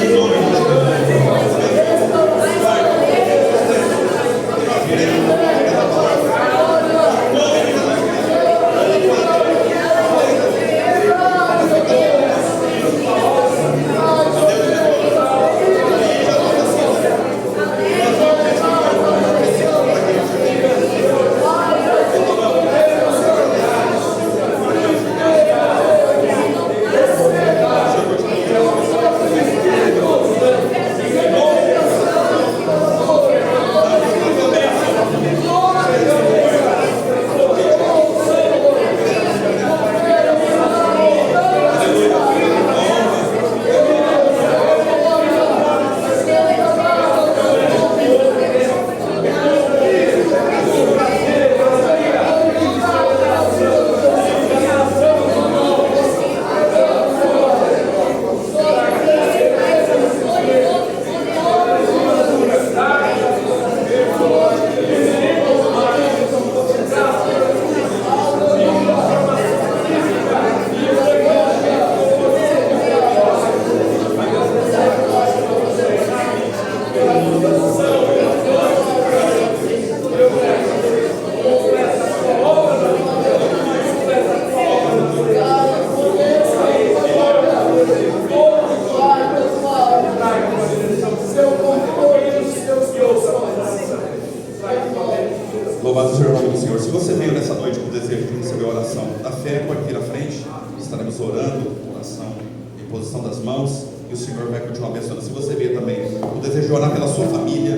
Em nome de Jesus. Louvado seja o nome do Senhor. Se você veio nessa noite com o desejo de receber a oração da fé, pode vir à frente. Estaremos orando, oração, imposição das mãos, e o Senhor vai continuar abençoando. Se você veio também com o desejo de orar pela sua família,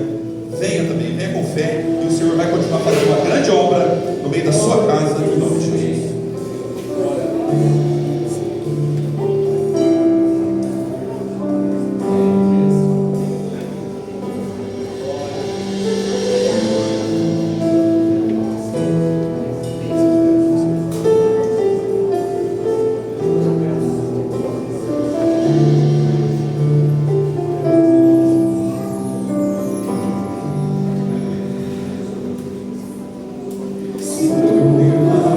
venha também, venha com fé, e o Senhor vai continuar fazendo uma grande obra no meio da sua casa, em nome de Jesus. Senhor,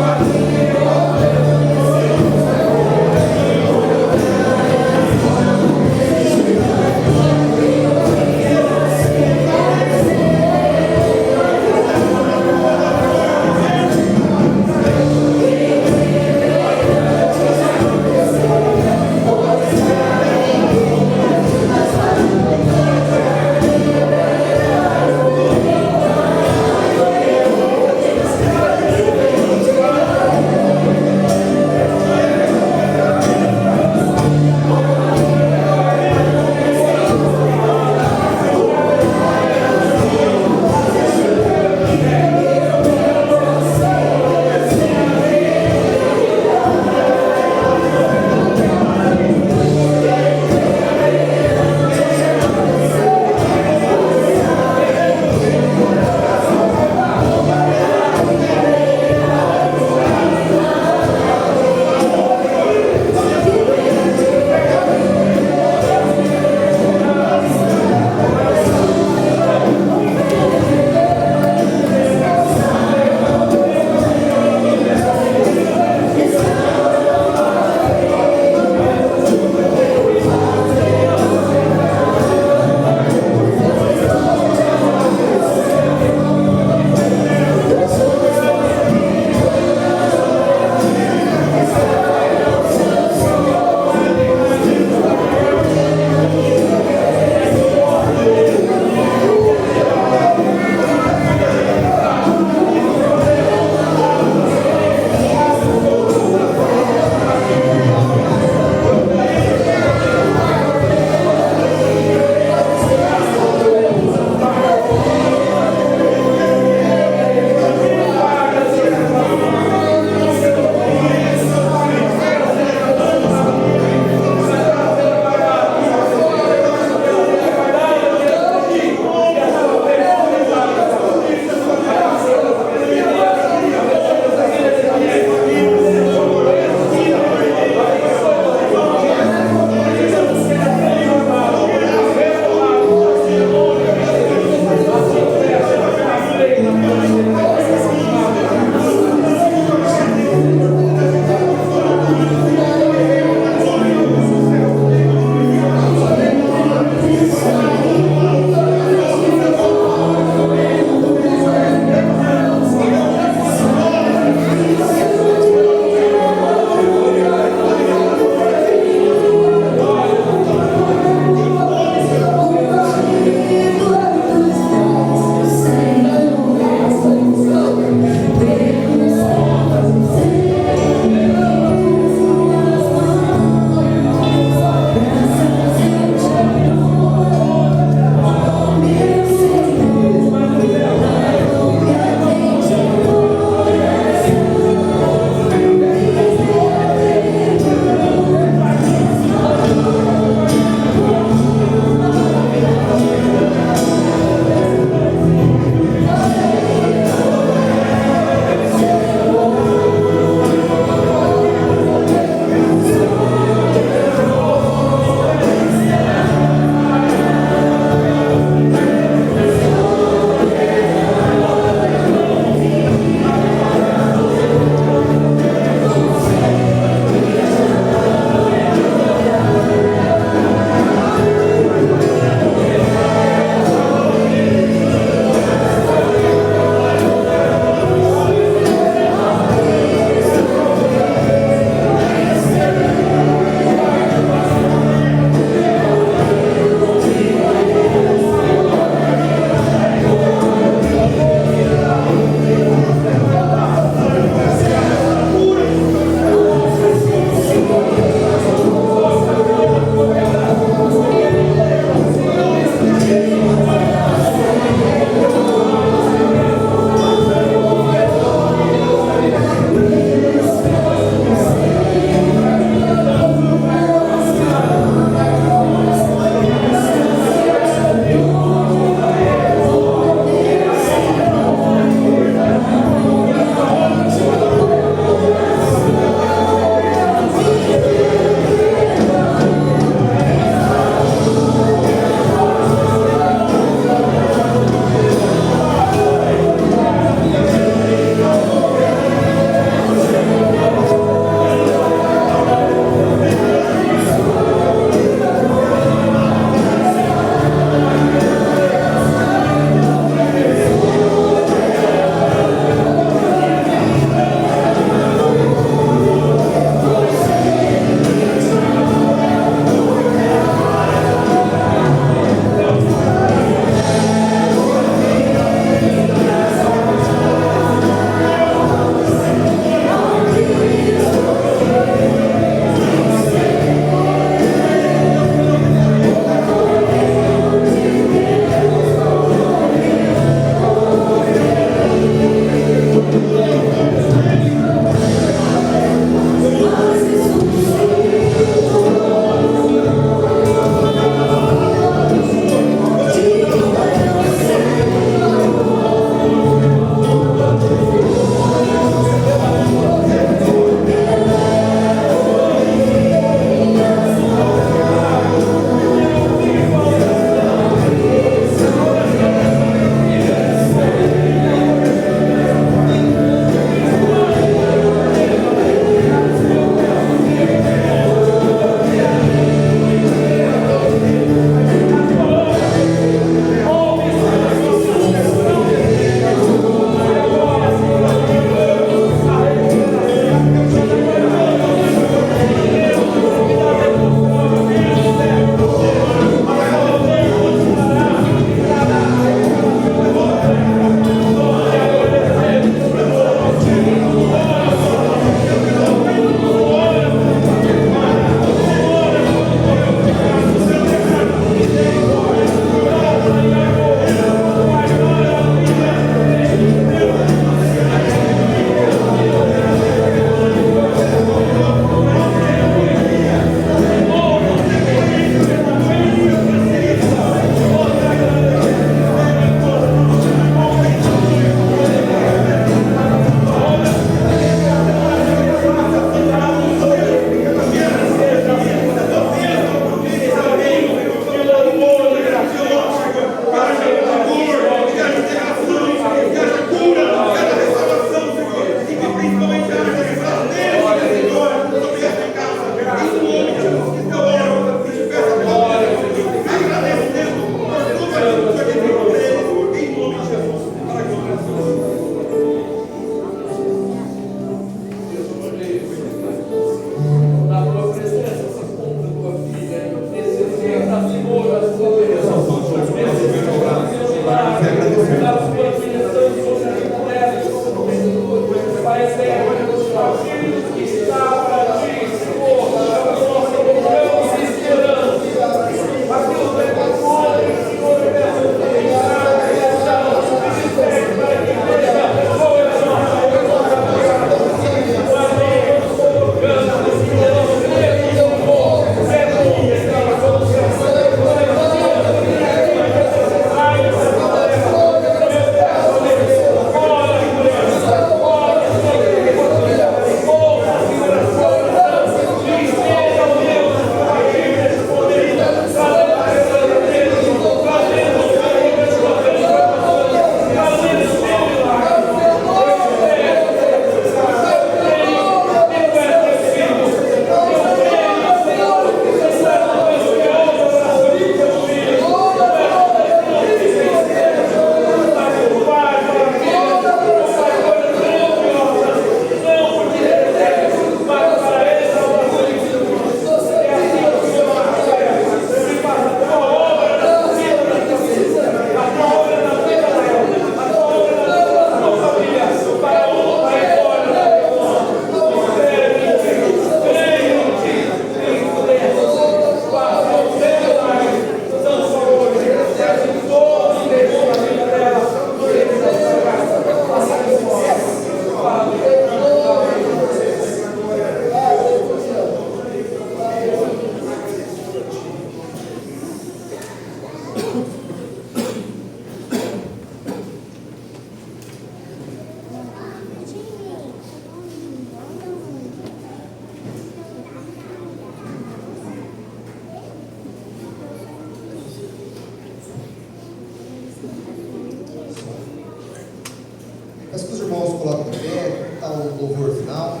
o louvor final,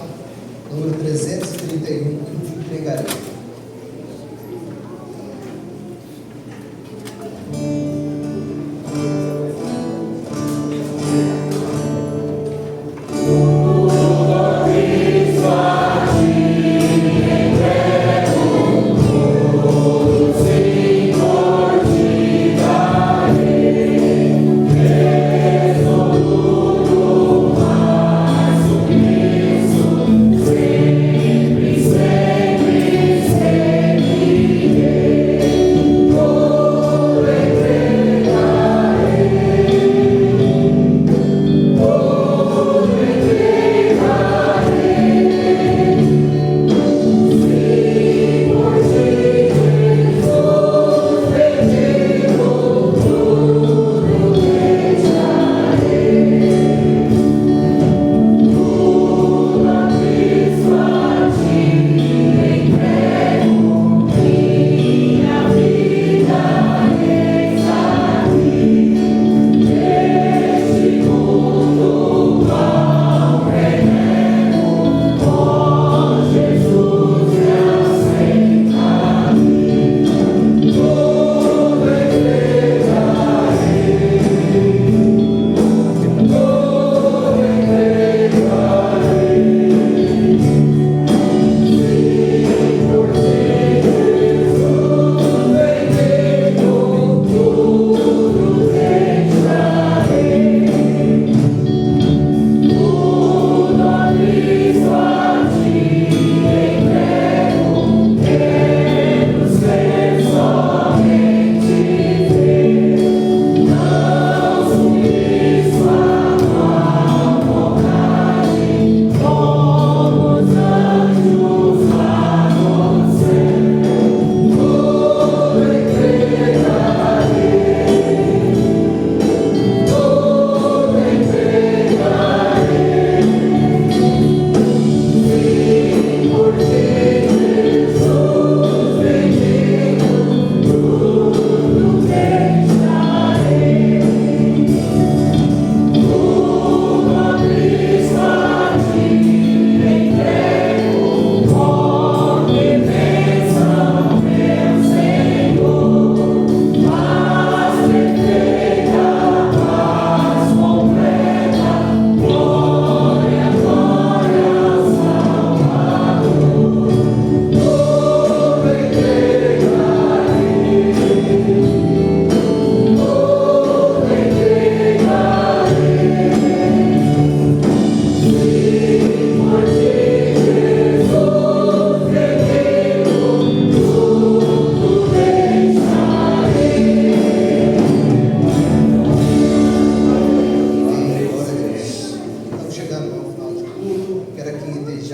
número 331, que entregarei.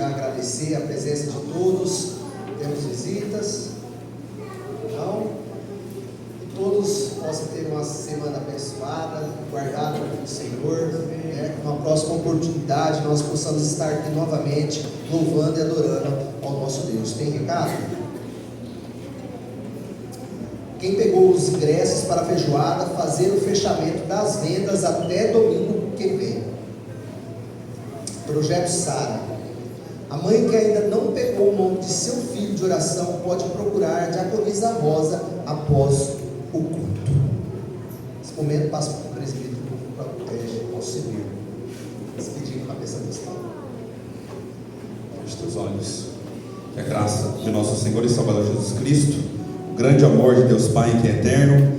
Agradecer a presença de todos. Temos visitas, não? Que todos possam ter uma semana abençoada, guardada pelo Senhor, né? Numa próxima oportunidade nós possamos estar aqui novamente louvando e adorando ao nosso Deus. Tem recado? Quem pegou os ingressos para a feijoada, fazer o fechamento das vendas até domingo que vem. Projeto Sara. A mãe que ainda não pegou o nome de seu filho de oração pode procurar a diaconisa Rosa após o culto. Nesse momento, passo para o presbítero para auxiliar. Despedindo com a bênção do Senhor. Feche teus olhos. Que a graça de nosso Senhor e Salvador Jesus Cristo, o grande amor de Deus Pai que é eterno,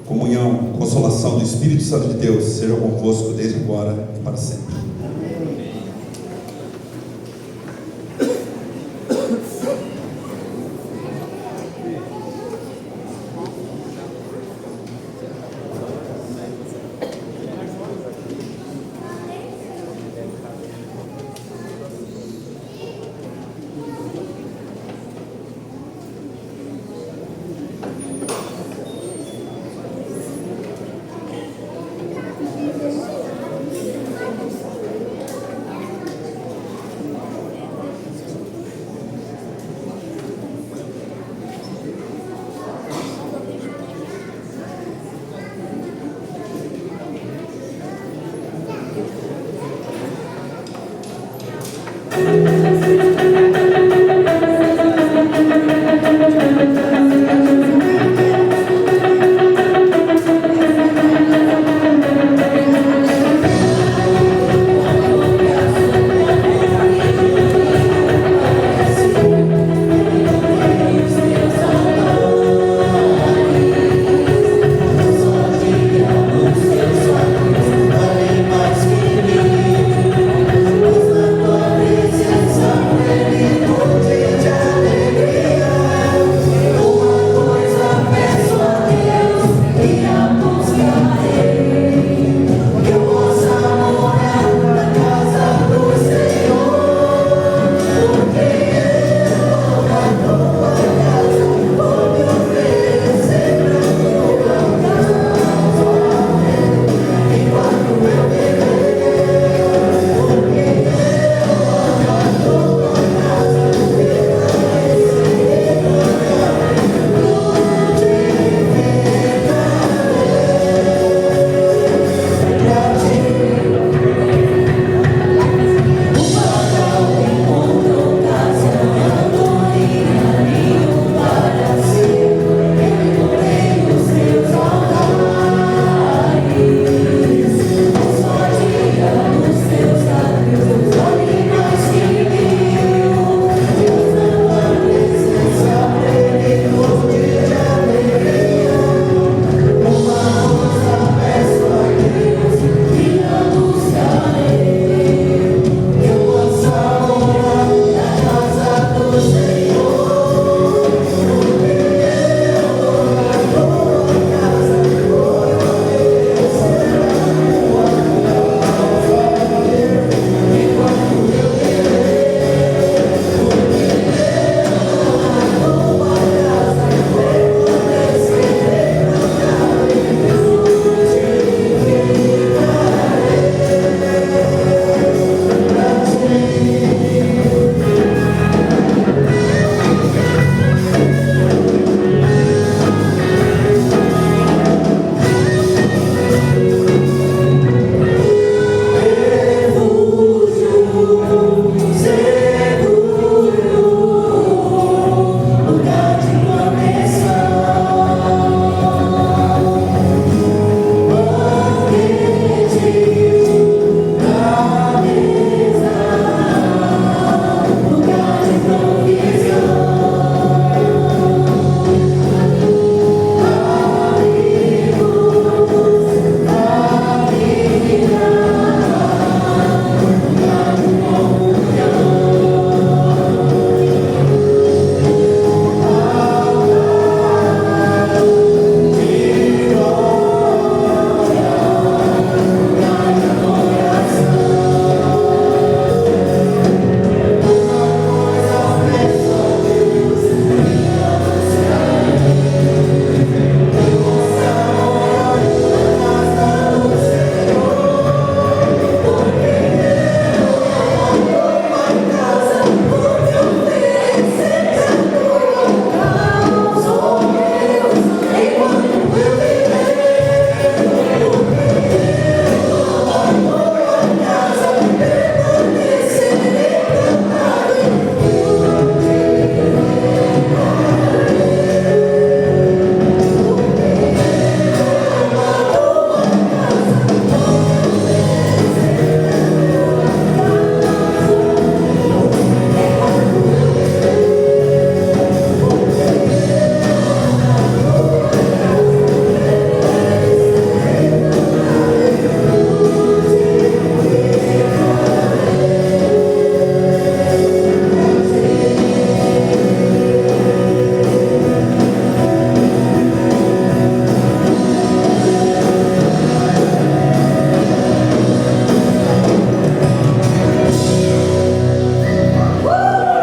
comunhão, consolação do Espírito Santo de Deus seja convosco desde agora e para sempre.